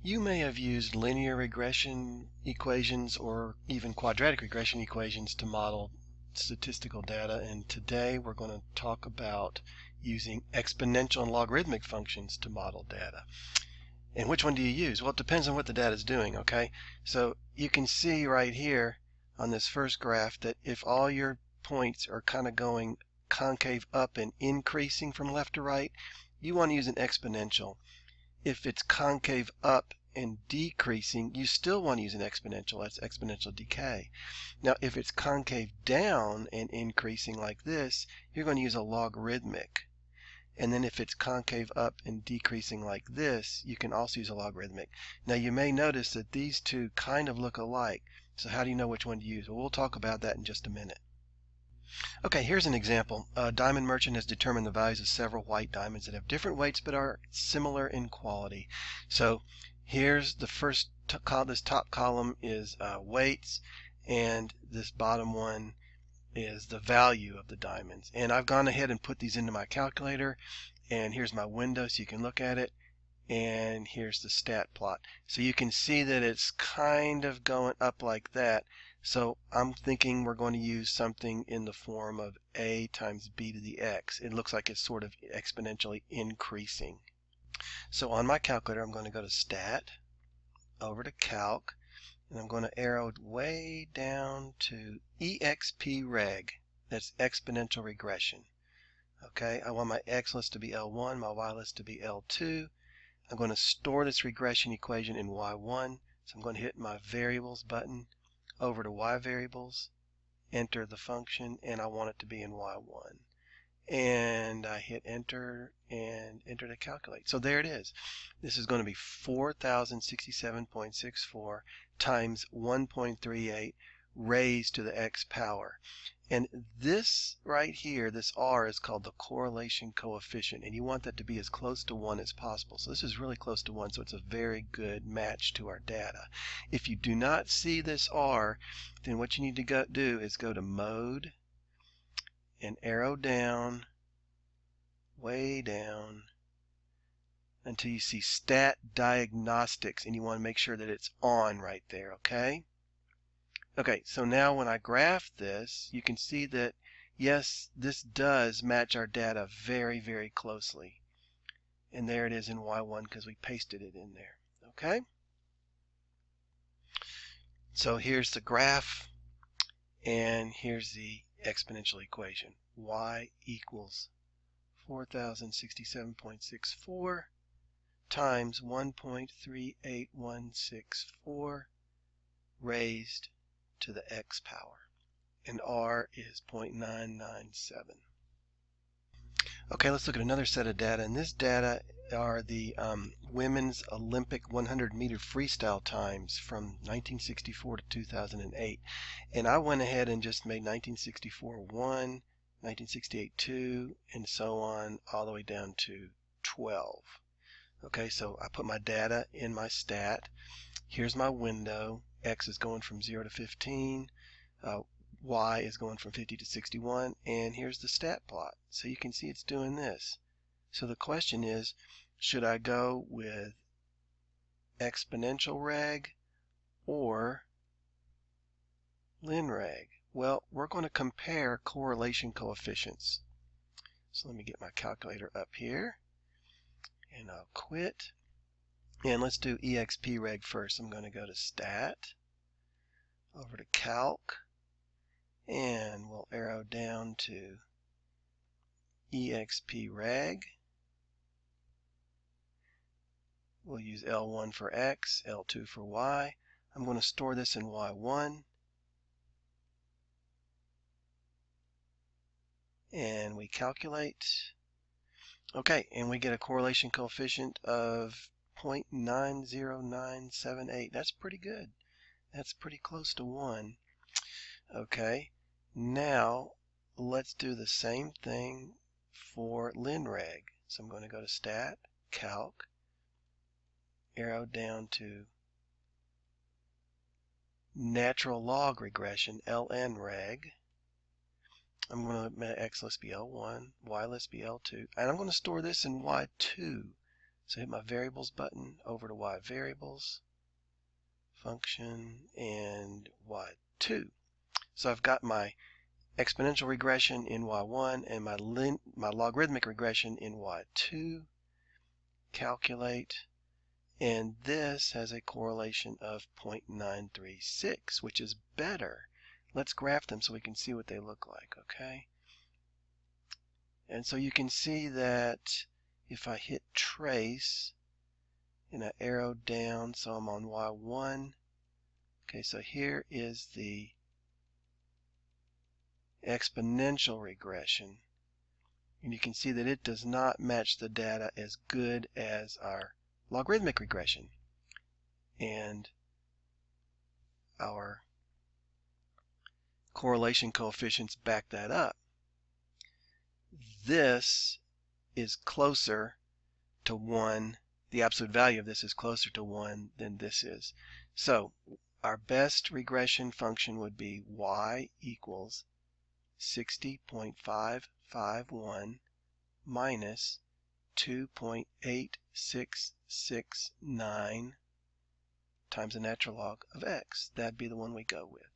You may have used linear regression equations or even quadratic regression equations to model statistical data, and today we're going to talk about using exponential and logarithmic functions to model data. And which one do you use? Well, it depends on what the data is doing, okay? So you can see right here on this first graph that if all your points are kind of going concave up and increasing from left to right, you want to use an exponential. If it's concave up and decreasing, you still want to use an exponential. That's exponential decay. Now, if it's concave down and increasing like this, you're going to use a logarithmic. And then if it's concave up and decreasing like this, you can also use a logarithmic. Now, you may notice that these two kind of look alike. So how do you know which one to use? Well, we'll talk about that in just a minute. Okay, here's an example. A diamond merchant has determined the values of several white diamonds that have different weights but are similar in quality. So here's the first, this top column is weights, and this bottom one is the value of the diamonds. And I've gone ahead and put these into my calculator, and here's my window so you can look at it, and here's the stat plot. So you can see that it's kind of going up like that. So I'm thinking we're going to use something in the form of a times b to the x. It looks like it's sort of exponentially increasing. So on my calculator, I'm going to go to Stat, over to Calc, and I'm going to arrow way down to EXPREG. That's exponential regression. Okay, I want my x list to be L1, my y list to be L2. I'm going to store this regression equation in y1. So I'm going to hit my variables button, over to y variables, enter the function, and I want it to be in y1. And I hit enter and enter to calculate. So there it is. This is going to be 4067.64 times 1.38 raised to the x power. And this right here, this r, is called the correlation coefficient, and you want that to be as close to 1 as possible. So this is really close to 1, so it's a very good match to our data. If you do not see this r, then what you need to do is go to Mode and arrow down, way down, until you see Stat Diagnostics, and you want to make sure that it's on right there, okay? Okay, so now when I graph this, you can see that, yes, this does match our data very, very closely. And there it is in Y1 because we pasted it in there, okay? So here's the graph, and here's the exponential equation. Y equals 4067.64 times 1.38164 raised to the x power, and r is 0.997. Okay, let's look at another set of data, and this data are the women's Olympic 100-meter freestyle times from 1964 to 2008. And I went ahead and just made 1964 1, 1968 2, and so on all the way down to 12. Okay, so I put my data in my stat. Here's my window. X is going from 0 to 15. Y is going from 50 to 61. And here's the stat plot. So you can see it's doing this. So the question is, should I go with exponential reg or linreg? Well, we're going to compare correlation coefficients. So let me get my calculator up here, and I'll quit. And let's do EXPREG first. I'm going to go to Stat, over to Calc, and we'll arrow down to EXPREG. We'll use L1 for X, L2 for Y. I'm going to store this in Y1. And we calculate. Okay, and we get a correlation coefficient of 0.90978. That's pretty good. That's pretty close to 1. Okay, now let's do the same thing for linreg. So I'm going to go to Stat, Calc, arrow down to natural log regression, LNreg. I'm going to let my X list be L1, Y list be L2, and I'm going to store this in Y2. So hit my variables button, over to y variables, function, and y2. So I've got my exponential regression in y1 and my logarithmic regression in y2. Calculate, and this has a correlation of 0.936, which is better. Let's graph them so we can see what they look like, okay? And so you can see that if I hit trace and I arrow down, so I'm on y1. Okay, so here is the exponential regression, and you can see that it does not match the data as good as our logarithmic regression, and our correlation coefficients back that up. This is closer to 1. The absolute value of this is closer to 1 than this is. So our best regression function would be y equals 60.551 minus 2.8669 times the natural log of x. That'd be the one we go with.